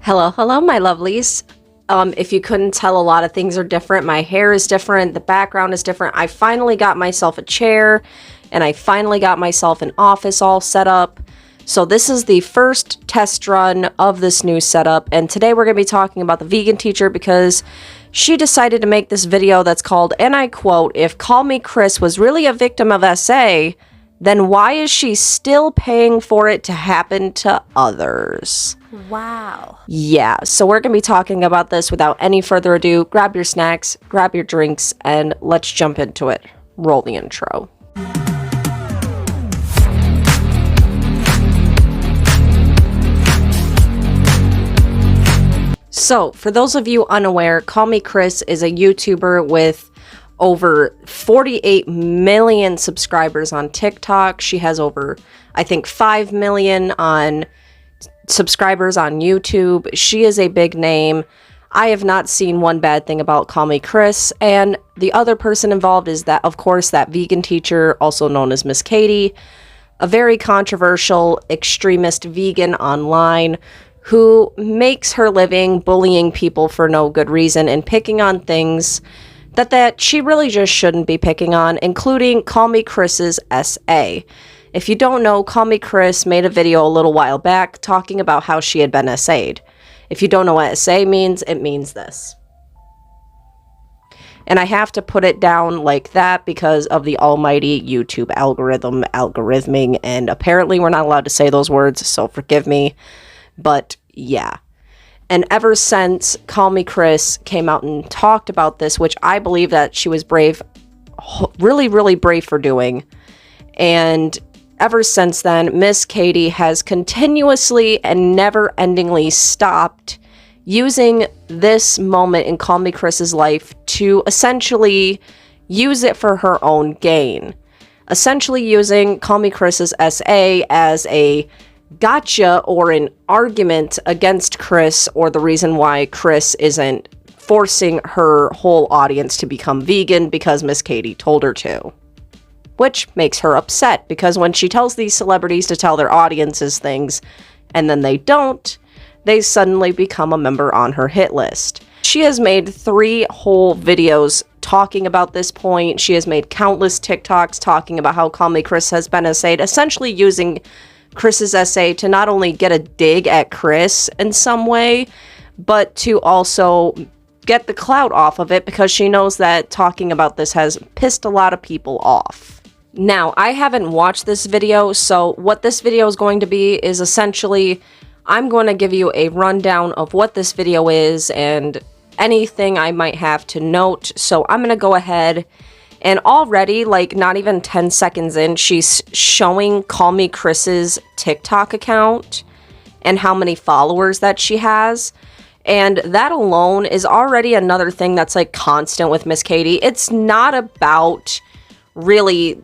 Hello, my lovelies. If you couldn't tell, a lot of things are different. My hair is different. The background is different. I finally got myself a chair, and I finally got myself an office all set up. So this is the first test run of this new setup, and today we're going to be talking about the vegan teacher because she decided to make this video that's called, and I quote, "If Call Me Chris was really a victim of SA, then why is she still paying for it to happen to others?" Wow. Yeah, so we're going to be talking about this without any further ado. Grab your snacks, grab your drinks, and let's jump into it. Roll the intro. So, for those of you unaware, Call Me Chris is a YouTuber with over 48 million subscribers on TikTok. She has over, I think, 5 million on subscribers on YouTube. She is a big name. I have not seen one bad thing about Call Me Chris, and the other person involved is that, of course, that vegan teacher, also known as Miss Katie, a very controversial extremist vegan online who makes her living bullying people for no good reason and picking on things that she really just shouldn't be picking on, including Call Me Chris's SA. If you don't know, Call Me Chris made a video a little while back talking about how she had been SA'd. If you don't know what SA means, it means this. And I have to put it down like that because of the almighty YouTube algorithming, and apparently we're not allowed to say those words, so forgive me. But yeah. And ever since Call Me Chris came out and talked about this, which I believe that she was brave, really, really brave for doing, and ever since then, Miss Katie has continuously and never-endingly stopped using this moment in Call Me Chris's life to essentially use it for her own gain. Essentially using Call Me Chris's SA as a gotcha or an argument against Chris, or the reason why Chris isn't forcing her whole audience to become vegan because Miss Katie told her to. Which makes her upset, because when she tells these celebrities to tell their audiences things, and then they don't, they suddenly become a member on her hit list. She has made 3 whole videos talking about this point. She has made countless TikToks talking about how Call Me Chris has been SA'd, essentially using Chris's SA to not only get a dig at Chris in some way, but to also get the clout off of it, because she knows that talking about this has pissed a lot of people off. Now, I haven't watched this video, so what this video is going to be is essentially, I'm going to give you a rundown of what this video is and anything I might have to note. So I'm going to go ahead, and already, like, not even 10 seconds in, she's showing Call Me Chris's TikTok account and how many followers that she has. And that alone is already another thing that's, like, constant with Miss Katie. It's not about really...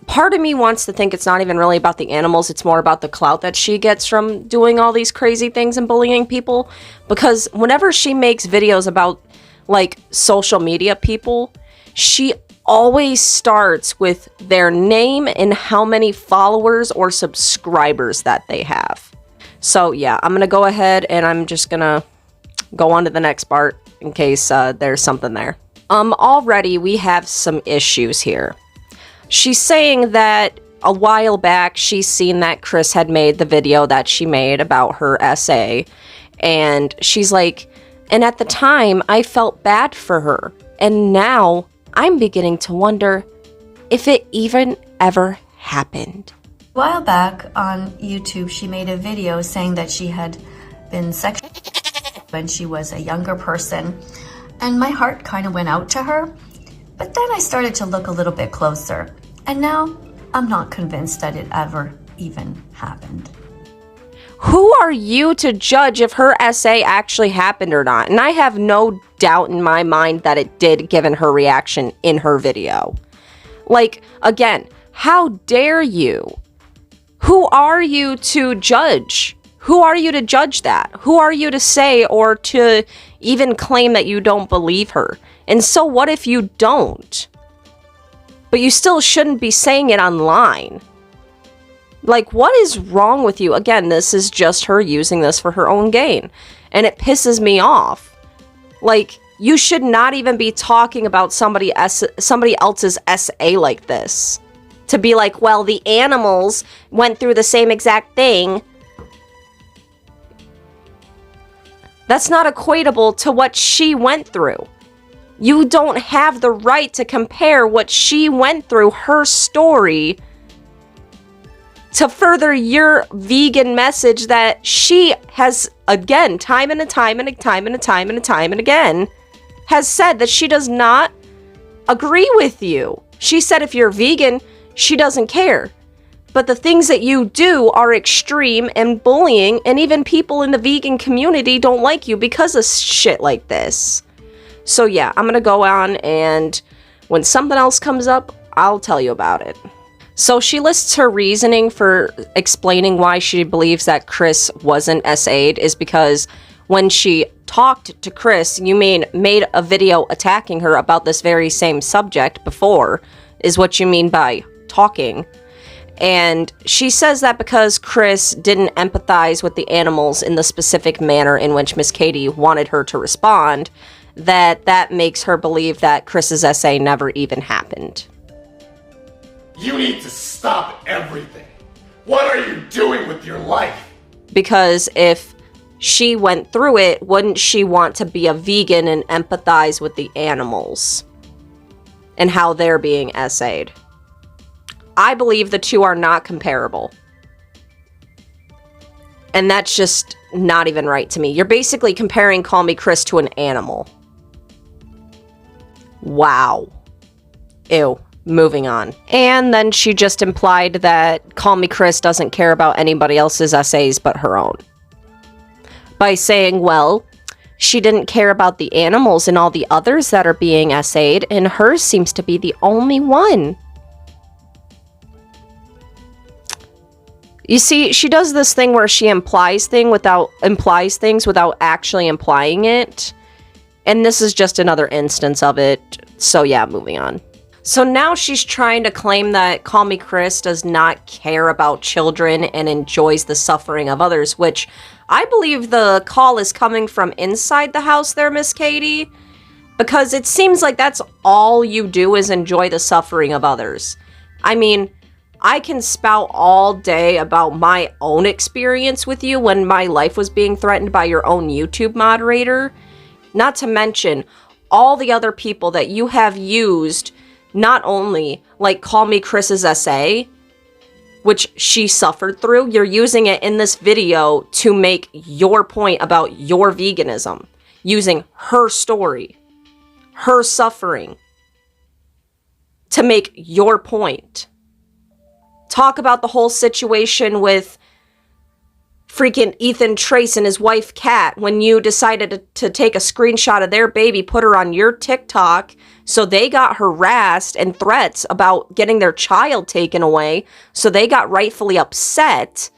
Part of me wants to think it's not even really about the animals, it's more about the clout that she gets from doing all these crazy things and bullying people. Because whenever she makes videos about, like, social media people, she always starts with their name and how many followers or subscribers that they have. So yeah, I'm gonna go ahead and I'm just gonna go on to the next part in case there's something there. Already we have some issues here. She's saying that a while back she's seen that Chris had made the video that she made about her SA, and she's like, and at the time I felt bad for her, and now I'm beginning to wonder if it even ever happened. A while back on YouTube, she made a video saying that she had been sexually when she was a younger person, and my heart kind of went out to her. But then I started to look a little bit closer, and now I'm not convinced that it ever even happened. Who are you to judge if her SA actually happened or not? And I have no doubt in my mind that it did, given her reaction in her video. Like, again, how dare you? Who are you to judge? Who are you to judge that? Who are you to say or to even claim that you don't believe her? And so what if you don't? But you still shouldn't be saying it online. Like, what is wrong with you? Again, this is just her using this for her own gain. and it pisses me off. Like, you should not even be talking about somebody else's essay like this. To be like, well, the animals went through the same exact thing. That's not equatable to what she went through. You don't have the right to compare what she went through, her story, to further your vegan message that she has, again, time and time again, has said that she does not agree with you. She said if you're vegan, she doesn't care. But the things that you do are extreme and bullying, and even people in the vegan community don't like you because of shit like this. So yeah, I'm gonna go on, and when something else comes up, I'll tell you about it. So she lists her reasoning for explaining why she believes that Chris wasn't SA'd is because when she talked to Chris, you made a video attacking her about this very same subject before, is what you mean by talking. And she says that because Chris didn't empathize with the animals in the specific manner in which Miss Katie wanted her to respond, that makes her believe that Chris's essay never even happened. You need to stop everything. What are you doing with your life? Because if she went through it, wouldn't she want to be a vegan and empathize with the animals and how they're being essayed? I believe the two are not comparable. And that's just not even right to me. You're basically comparing Call Me Chris to an animal. Wow. Ew. Moving on. And then she just implied that Call Me Chris doesn't care about anybody else's essays but her own. By saying, well, she didn't care about the animals and all the others that are being essayed, and hers seems to be the only one. You see, she does this thing where she implies things without actually implying it. And this is just another instance of it. So yeah, moving on. So now she's trying to claim that Call Me Chris does not care about children and enjoys the suffering of others, which I believe the call is coming from inside the house there, Miss Katie. Because it seems like that's all you do is enjoy the suffering of others. I mean, I can spout all day about my own experience with you when my life was being threatened by your own YouTube moderator. Not to mention all the other people that you have used, not only like Call Me Chris's essay, which she suffered through, you're using it in this video to make your point about your veganism, using her story, her suffering, to make your point. Talk about the whole situation with freaking Ethan Trace and his wife Kat when you decided to take a screenshot of their baby, put her on your TikTok, so they got harassed and threats about getting their child taken away, so they got rightfully upset,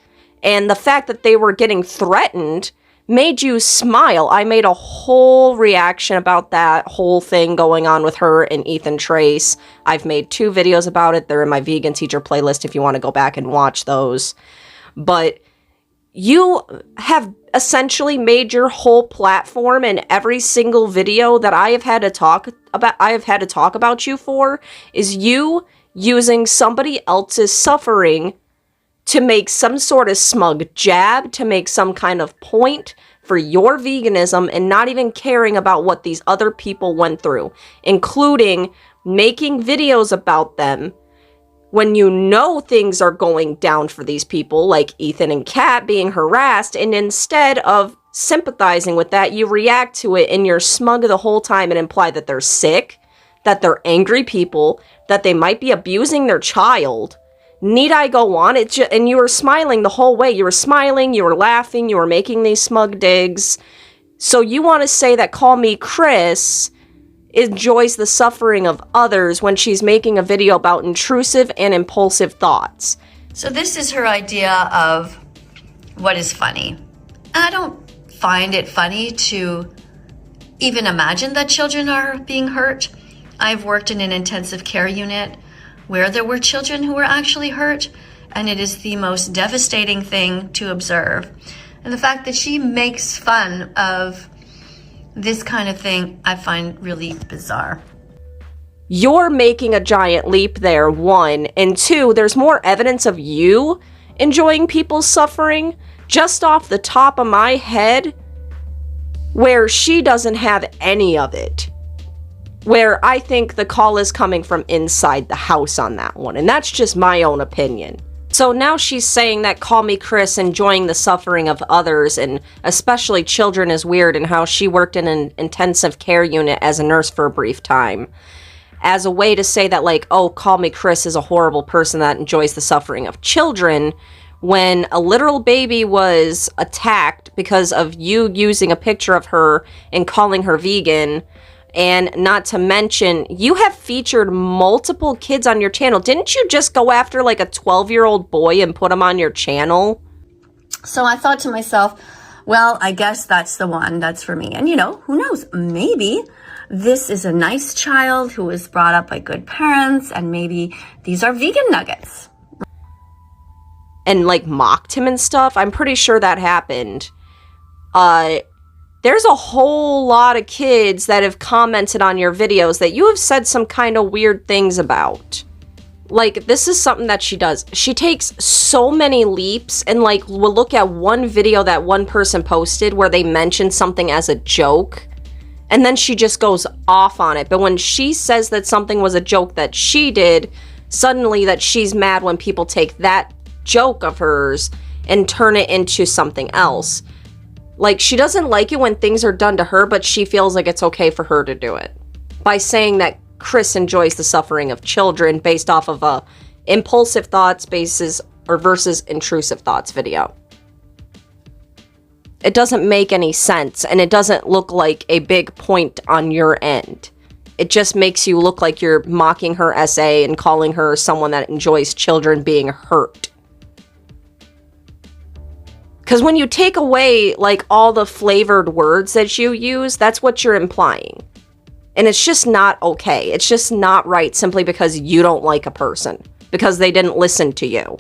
and the fact that they were getting threatened made you smile. I made a whole reaction about that whole thing going on with her and Ethan Trace. I've made 2 videos about it. They're in my vegan teacher playlist if you want to go back and watch those. But you have essentially made your whole platform and every single video that I have had to talk about you for is you using somebody else's suffering to make some sort of smug jab, to make some kind of point for your veganism, and not even caring about what these other people went through, including making videos about them when you know things are going down for these people, like Ethan and Kat being harassed, and instead of sympathizing with that, you react to it and you're smug the whole time and imply that they're sick, that they're angry people, that they might be abusing their child. Need I go on? And you were smiling the whole way. You were smiling, you were laughing, you were making these smug digs. So you want to say that Call Me Chris enjoys the suffering of others when she's making a video about intrusive and impulsive thoughts. So this is her idea of what is funny. I don't find it funny to even imagine that children are being hurt. I've worked in an intensive care unit where there were children who were actually hurt, and it is the most devastating thing to observe. And the fact that she makes fun of this kind of thing, I find really bizarre. You're making a giant leap there, one. And two, there's more evidence of you enjoying people's suffering just off the top of my head, where she doesn't have any of it. Where I think the call is coming from inside the house on that one. And that's just my own opinion. So now she's saying that Call Me Chris enjoying the suffering of others, and especially children, is weird, and how she worked in an intensive care unit as a nurse for a brief time, as a way to say that, like, oh, Call Me Chris is a horrible person that enjoys the suffering of children, when a literal baby was attacked because of you using a picture of her and calling her vegan. And not to mention, you have featured multiple kids on your channel. Didn't you just go after like a 12-year-old boy and put him on your channel? So I thought to myself, well, I guess that's the one that's for me. And you know, who knows? Maybe this is a nice child who was brought up by good parents, and maybe these are vegan nuggets. And like mocked him and stuff. I'm pretty sure that happened. There's a whole lot of kids that have commented on your videos that you have said some kind of weird things about. Like, this is something that she does. She takes so many leaps, and like, we'll look at one video that one person posted where they mentioned something as a joke, and then she just goes off on it. But when she says that something was a joke that she did, suddenly that she's mad when people take that joke of hers and turn it into something else. Like, she doesn't like it when things are done to her, but she feels like it's okay for her to do it. By saying that Chris enjoys the suffering of children based off of a impulsive thoughts versus intrusive thoughts video. It doesn't make any sense, and it doesn't look like a big point on your end. It just makes you look like you're mocking her essay and calling her someone that enjoys children being hurt. Because when you take away, like, all the flavored words that you use, that's what you're implying. And it's just not okay. It's just not right simply because you don't like a person. Because they didn't listen to you.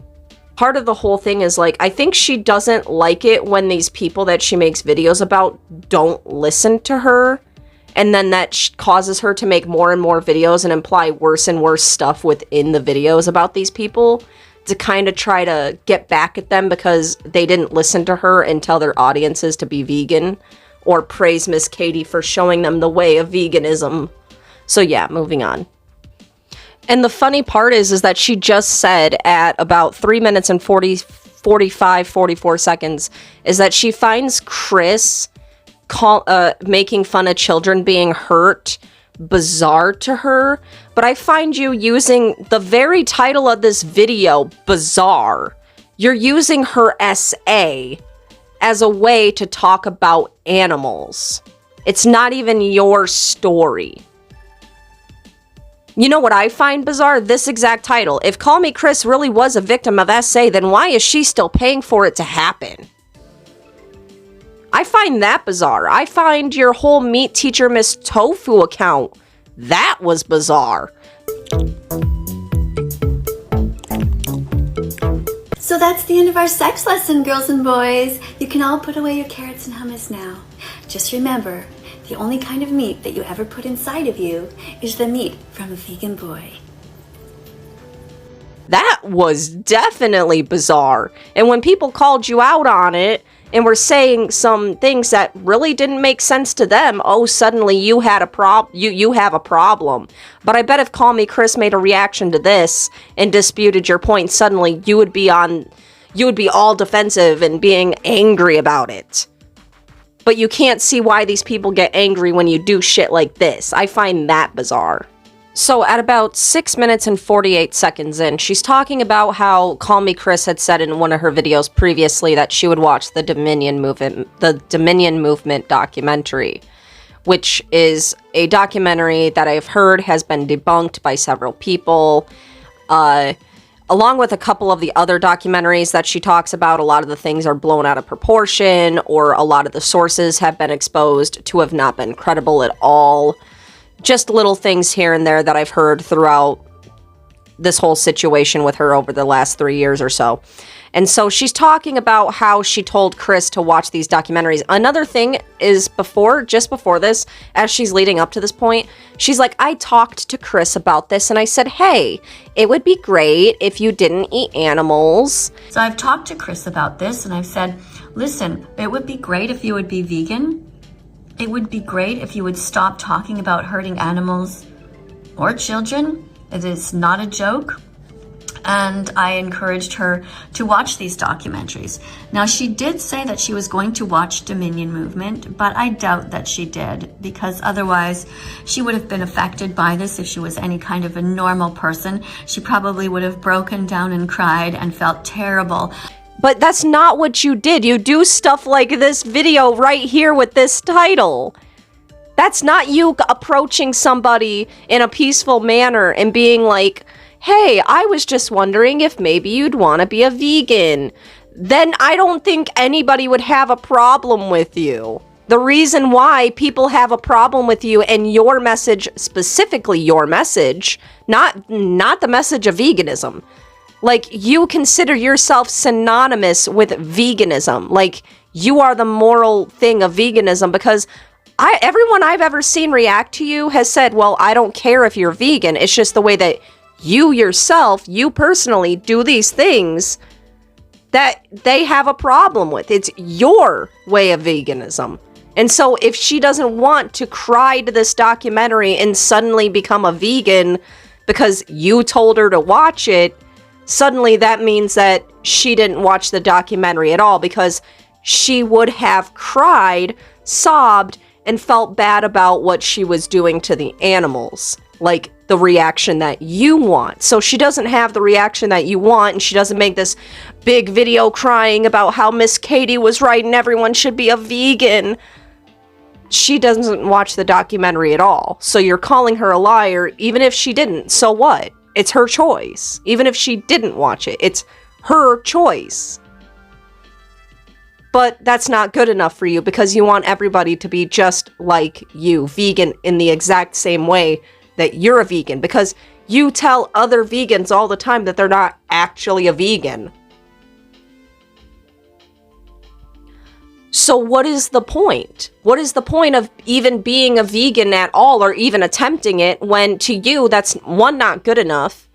Part of the whole thing is, like, I think she doesn't like it when these people that she makes videos about don't listen to her. And then that causes her to make more and more videos and imply worse and worse stuff within the videos about these people, to kind of try to get back at them because they didn't listen to her and tell their audiences to be vegan, or praise Miss Katie for showing them the way of veganism. So yeah, moving on. And the funny part is that she just said at about 3 minutes and 44 seconds is that she finds Chris making fun of children being hurt bizarre to her, but I find you using the very title of this video bizarre. You're using her essay as a way to talk about animals. It's not even your story. You know what I find bizarre? This exact title. If Call Me Chris really was a victim of essay, then why is she still paying for it to happen? I find that bizarre. I find your whole Meat Teacher Miss Tofu account, that was bizarre. So that's the end of our sex lesson, girls and boys. You can all put away your carrots and hummus now. Just remember, the only kind of meat that you ever put inside of you is the meat from a vegan boy. That was definitely bizarre. And when people called you out on it, and were saying some things that really didn't make sense to them, oh, suddenly you had a you have a problem. But I bet if Call Me Chris made a reaction to this and disputed your point, suddenly you would be all defensive and being angry about it. But you can't see why these people get angry when you do shit like this. I find that bizarre. So at about 6 minutes and 48 seconds in, she's talking about how Call Me Chris had said in one of her videos previously that she would watch the Dominion Movement documentary, which is a documentary that I've heard has been debunked by several people. Along with a couple of the other documentaries that she talks about, a lot of the things are blown out of proportion, or a lot of the sources have been exposed to have not been credible at all. Just little things here and there that I've heard throughout this whole situation with her over the last 3 years or so. And so she's talking about how she told Chris to watch these documentaries. Another thing is just before this, as she's leading up to this point, she's like, I talked to Chris about this and I said, hey, it would be great if you didn't eat animals. So I've talked to Chris about this and I've said, listen, it would be great if you would be vegan. It would be great if you would stop talking about hurting animals or children. It is not a joke. And I encouraged her to watch these documentaries. Now, she did say that she was going to watch Dominion Movement, but I doubt that she did, because otherwise she would have been affected by this. If she was any kind of a normal person, she probably would have broken down and cried and felt terrible. But that's not what you did. You do stuff like this video right here with this title. That's not you approaching somebody in a peaceful manner and being like, hey, I was just wondering if maybe you'd want to be a vegan. Then I don't think anybody would have a problem with you. The reason why people have a problem with you and your message, specifically your message, not the message of veganism. Like, you consider yourself synonymous with veganism. Like, you are the moral thing of veganism, because everyone I've ever seen react to you has said, well, I don't care if you're vegan. It's just the way that you yourself, you personally do these things that they have a problem with. It's your way of veganism. And so if she doesn't want to cry to this documentary and suddenly become a vegan because you told her to watch it, suddenly that means that she didn't watch the documentary at all, because she would have cried, sobbed, and felt bad about what she was doing to the animals. Like, the reaction that you want. So she doesn't have the reaction that you want, and she doesn't make this big video crying about how Miss Katie was right and everyone should be a vegan. She doesn't watch the documentary at all. So you're calling her a liar, even if she didn't. So what? It's her choice. Even if she didn't watch it, it's her choice. But that's not good enough for you, because you want everybody to be just like you, vegan in the exact same way that you're a vegan, because you tell other vegans all the time that they're not actually a vegan. So what is the point? What is the point of even being a vegan at all, or even attempting it, when to you that's, one, not good enough,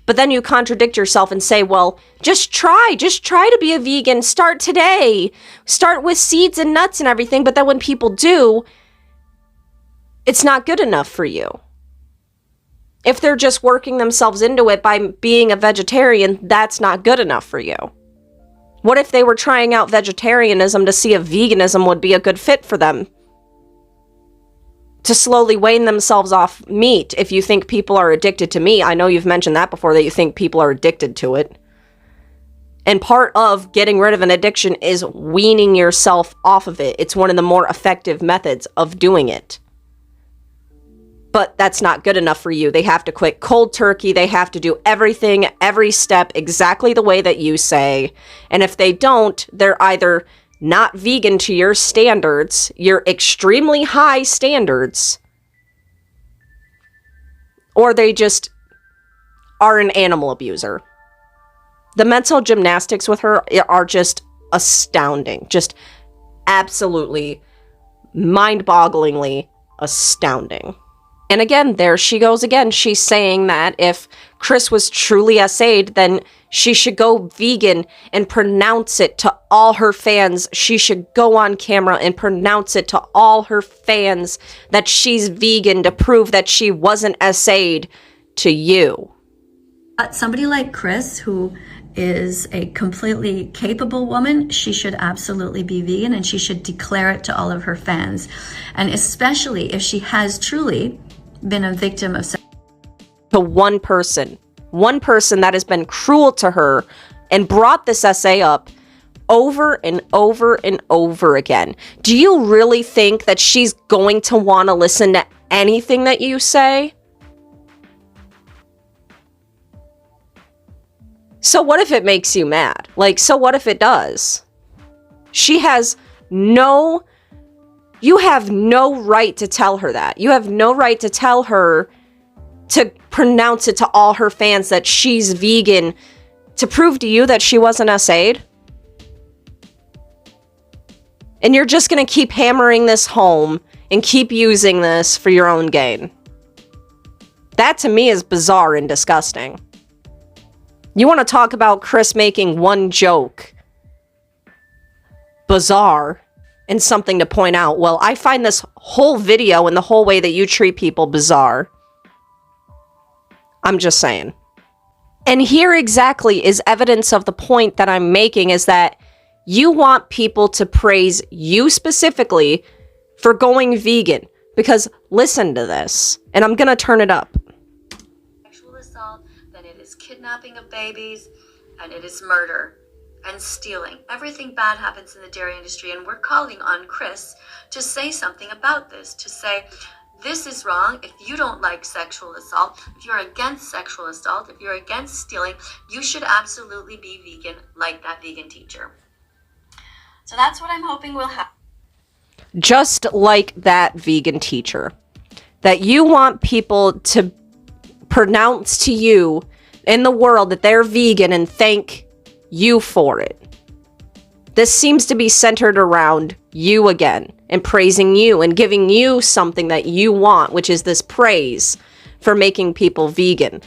but then you contradict yourself and say, well, just try to be a vegan, start today, start with seeds and nuts and everything, but then when people do, it's not good enough for you. If they're just working themselves into it by being a vegetarian, that's not good enough for you. What if they were trying out vegetarianism to see if veganism would be a good fit for them? To slowly wean themselves off meat, if you think people are addicted to meat. I know you've mentioned that before, that you think people are addicted to it. And part of getting rid of an addiction is weaning yourself off of it. It's one of the more effective methods of doing it. But that's not good enough for you. They have to quit cold turkey. They have to do everything, every step, exactly the way that you say. And if they don't, they're either not vegan to your standards, your extremely high standards, or they just are an animal abuser. The mental gymnastics with her are just astounding. Just absolutely mind-bogglingly astounding. And again, there she goes again. She's saying that if Chris was truly SA'd, then she should go vegan and pronounce it to all her fans. She should go on camera and pronounce it to all her fans that she's vegan, to prove that she wasn't SA'd to you. Somebody like Chris, who is a completely capable woman, she should absolutely be vegan, and she should declare it to all of her fans. And especially if she has truly been a victim of to one person that has been cruel to her and brought this essay up over and over and over again. Do you really think that she's going to want to listen to anything that you say? So what if it makes you mad? Like, so what if it does? You have no right to tell her that. You have no right to tell her to pronounce it to all her fans that she's vegan to prove to you that she wasn't SA'd? And you're just going to keep hammering this home and keep using this for your own gain. That to me is bizarre and disgusting. You want to talk about Chris making one joke bizarre and something to point out? Well, I find this whole video and the whole way that you treat people bizarre. I'm just saying. And here exactly is evidence of the point that I'm making, is that you want people to praise you specifically for going vegan. Because listen to this, and I'm going to turn it up. Sexual assault, then it is kidnapping of babies, and it is murder and stealing. Everything bad happens in the dairy industry, and we're calling on Chris to say something about this, to say, this is wrong. If you don't like sexual assault, if you're against sexual assault, if you're against stealing, you should absolutely be vegan like that vegan teacher. So that's what I'm hoping will happen. Just like that vegan teacher. That you want people to pronounce to you in the world that they're vegan and thank you for it. This seems to be centered around you again, and praising you and giving you something that you want, which is this praise for making people vegan.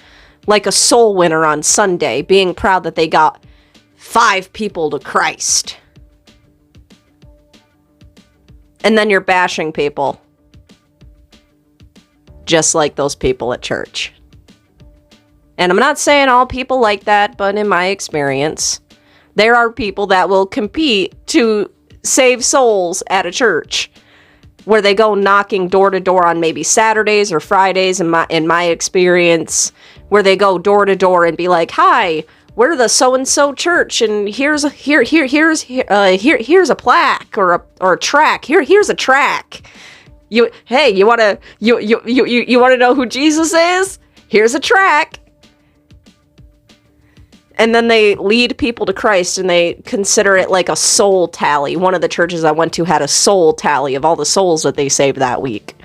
Like a soul winner on Sunday, being proud that they got 5 people to Christ. And then you're bashing people. Just like those people at church. And I'm not saying all people like that, but in my experience, there are people that will compete to save souls at a church, where they go knocking door to door on maybe Saturdays or Fridays, in my experience, where they go door to door and be like, "Hi, we're the so and so church, and here's a plaque or a track. Here's a track. You wanna know who Jesus is? Here's a track." And then they lead people to Christ, and they consider it like a soul tally. One of the churches I went to had a soul tally of all the souls that they saved that week.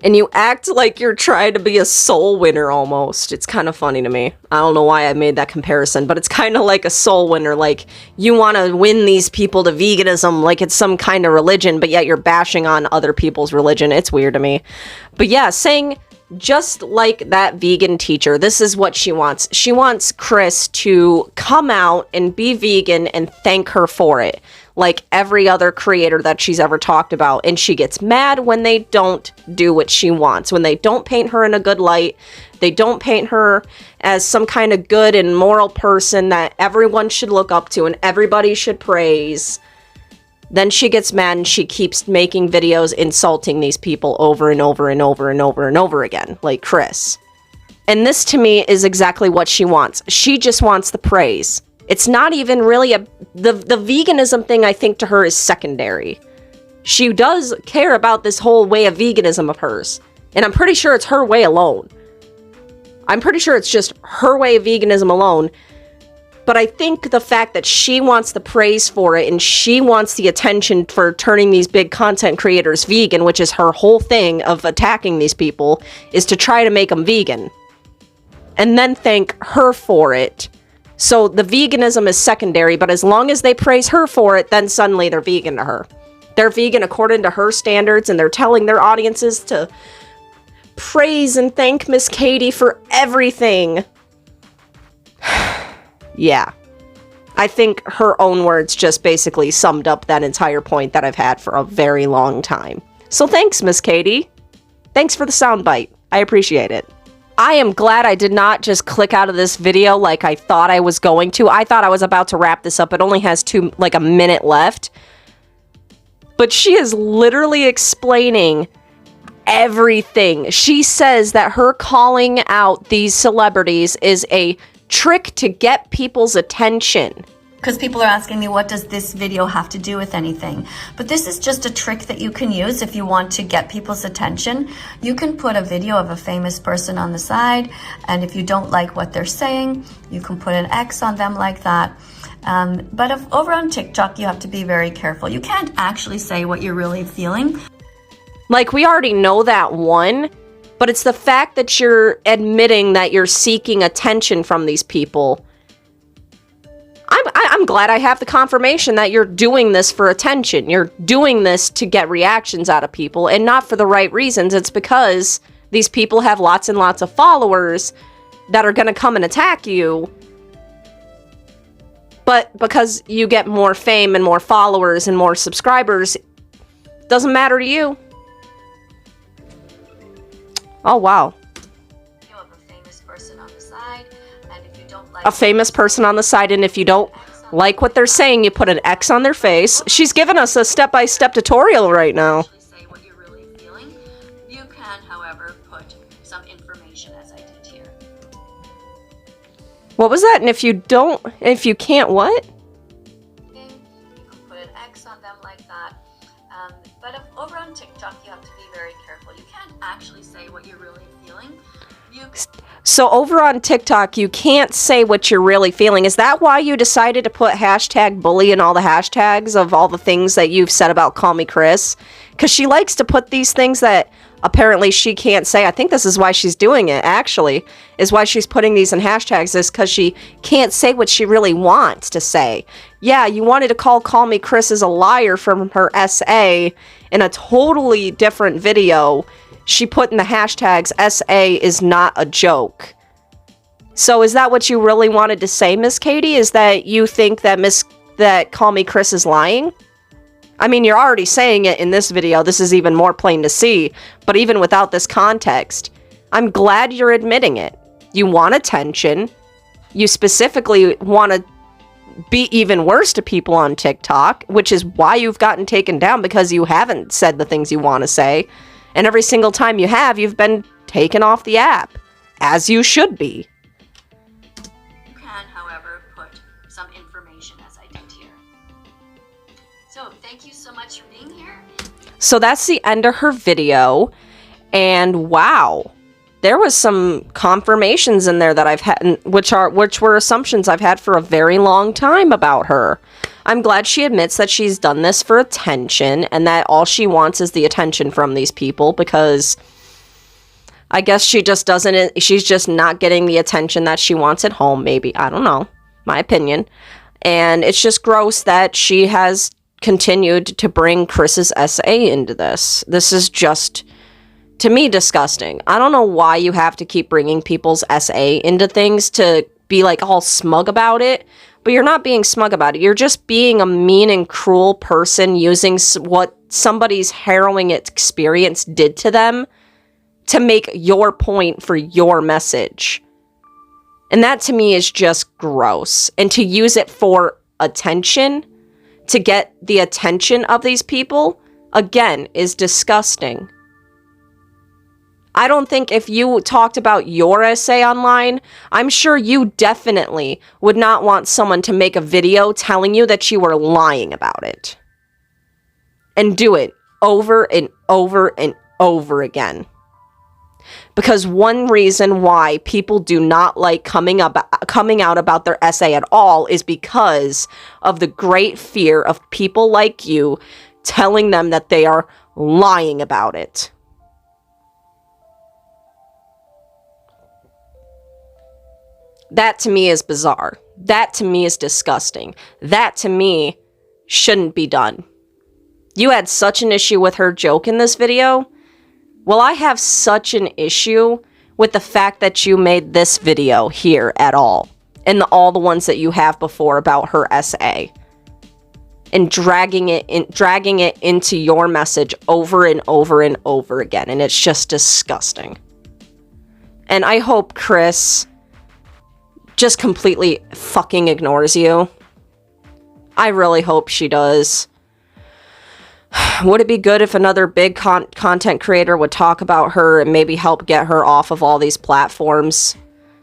And you act like you're trying to be a soul winner almost. It's kind of funny to me. I don't know why I made that comparison, but it's kind of like a soul winner. Like, you want to win these people to veganism like it's some kind of religion, but yet you're bashing on other people's religion. It's weird to me. But yeah, saying... just like that vegan teacher, this is what she wants. She wants Chris to come out and be vegan and thank her for it, like every other creator that she's ever talked about. And she gets mad when they don't do what she wants, when they don't paint her in a good light, they don't paint her as some kind of good and moral person that everyone should look up to and everybody should praise. Then she gets mad and she keeps making videos insulting these people over and over and over and over and over again, like Chris. And this to me is exactly what she wants. She just wants the praise. It's not even really the veganism thing, I think, to her is secondary. She does care about this whole way of veganism of hers. And I'm pretty sure it's her way alone. I'm pretty sure it's just her way of veganism alone. But I think the fact that she wants the praise for it and she wants the attention for turning these big content creators vegan, which is her whole thing of attacking these people, is to try to make them vegan. And then thank her for it. So the veganism is secondary, but as long as they praise her for it, then suddenly they're vegan to her. They're vegan according to her standards, and they're telling their audiences to praise and thank Miss Katie for everything. Yeah, I think her own words just basically summed up that entire point that I've had for a very long time. So thanks, Miss Katie. Thanks for the soundbite. I appreciate it. I am glad I did not just click out of this video like I thought I was going to. I thought I was about to wrap this up. It only has a minute left. But she is literally explaining everything. She says that her calling out these celebrities is a trick to get people's attention. Because people are asking me, what does this video have to do with anything? But this is just a trick that you can use if you want to get people's attention. You can put a video of a famous person on the side, and if you don't like what they're saying, you can put an X on them like that. But over on TikTok, you have to be very careful. You can't actually say what you're really feeling. Like, we already know that one. But it's the fact that you're admitting that you're seeking attention from these people. I'm glad I have the confirmation that you're doing this for attention. You're doing this to get reactions out of people, and not for the right reasons. It's because these people have lots and lots of followers that are going to come and attack you. But because you get more fame and more followers and more subscribers, doesn't matter to you. Oh, wow. You have a famous person on the side, and if you don't like A famous person on the side, and if you don't like what they're saying, you put an X on their face. She's giving us a step-by-step tutorial right now. say what you're really feeling, you can, however, put some information as I did here. What was that? And if you can't what? Okay, you can put an X on them like that. But over on TikTok, you have to be very careful. You can't actually say what you're really feeling. So over on TikTok, you can't say what you're really feeling. Is that why you decided to put hashtag bully in all the hashtags of all the things that you've said about Call Me Chris? Because she likes to put these things that apparently she can't say. I think this is why she's doing it, actually, is why she's putting these in hashtags, is because she can't say what she really wants to say. Yeah, you wanted to call Me Chris as a liar from her essay in a totally different video. She put in the hashtags, SA is not a joke. So is that what you really wanted to say, Miss Katie? Is that you think that Call Me Chris is lying? I mean, you're already saying it in this video. This is even more plain to see. But even without this context, I'm glad you're admitting it. You want attention. You specifically want to be even worse to people on TikTok, which is why you've gotten taken down, because you haven't said the things you want to say. And every single time you have, you've been taken off the app, as you should be. You can, however, put some information as I did here. So, thank you so much for being here. So that's the end of her video. And wow, there was some confirmations in there that I've had, which were assumptions I've had for a very long time about her. I'm glad she admits that she's done this for attention and that all she wants is the attention from these people, because I guess she's just not getting the attention that she wants at home, maybe. I don't know. My opinion. And it's just gross that she has continued to bring Chris's SA into this. This is just, to me, disgusting. I don't know why you have to keep bringing people's SA into things to be like all smug about it. But you're not being smug about it. You're just being a mean and cruel person using what somebody's harrowing experience did to them to make your point for your message. And that to me is just gross. And to use it for attention, to get the attention of these people, again, is disgusting. I don't think if you talked about your essay online, I'm sure you definitely would not want someone to make a video telling you that you were lying about it. And do it over and over and over again. Because one reason why people do not like coming out about their essay at all is because of the great fear of people like you telling them that they are lying about it. That to me is bizarre. That to me is disgusting. That to me shouldn't be done. You had such an issue with her joke in this video. Well, I have such an issue with the fact that you made this video here at all. And all the ones that you have before about her essay. And dragging it into your message over and over and over again. And it's just disgusting. And I hope Chris just completely fucking ignores you. I really hope she does. Would it be good if another big content creator would talk about her and maybe help get her off of all these platforms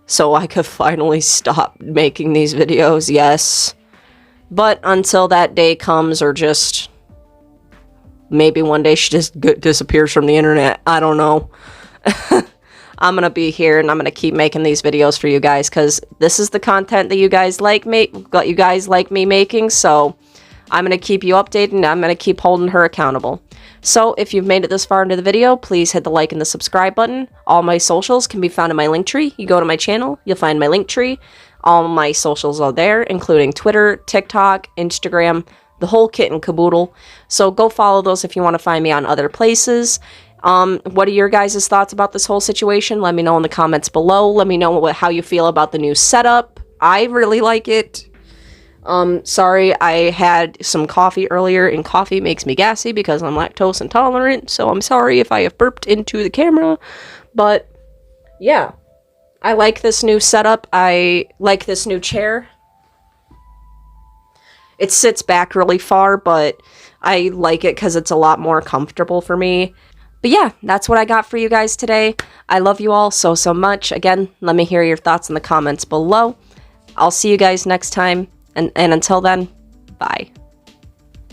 so I could finally stop making these videos? Yes. But until that day comes, or just maybe one day she just disappears from the internet. I don't know. I'm going to be here and I'm going to keep making these videos for you guys because this is the content that you guys like me making. So I'm going to keep you updated, and I'm going to keep holding her accountable. So if you've made it this far into the video, please hit the like and the subscribe button. All my socials can be found in my link tree. You go to my channel, you'll find my link tree. All my socials are there, including Twitter, TikTok, Instagram, the whole kit and caboodle. So go follow those if you want to find me on other places. What are your guys' thoughts about this whole situation? Let me know in the comments below. Let me know how you feel about the new setup. I really like it. Sorry, I had some coffee earlier, and coffee makes me gassy because I'm lactose intolerant, so I'm sorry if I have burped into the camera, but yeah, I like this new setup. I like this new chair. It sits back really far, but I like it because it's a lot more comfortable for me. But yeah, that's what I got for you guys today. I love you all so much. Again, let me hear your thoughts in the comments below. I'll see you guys next time. And until then, bye.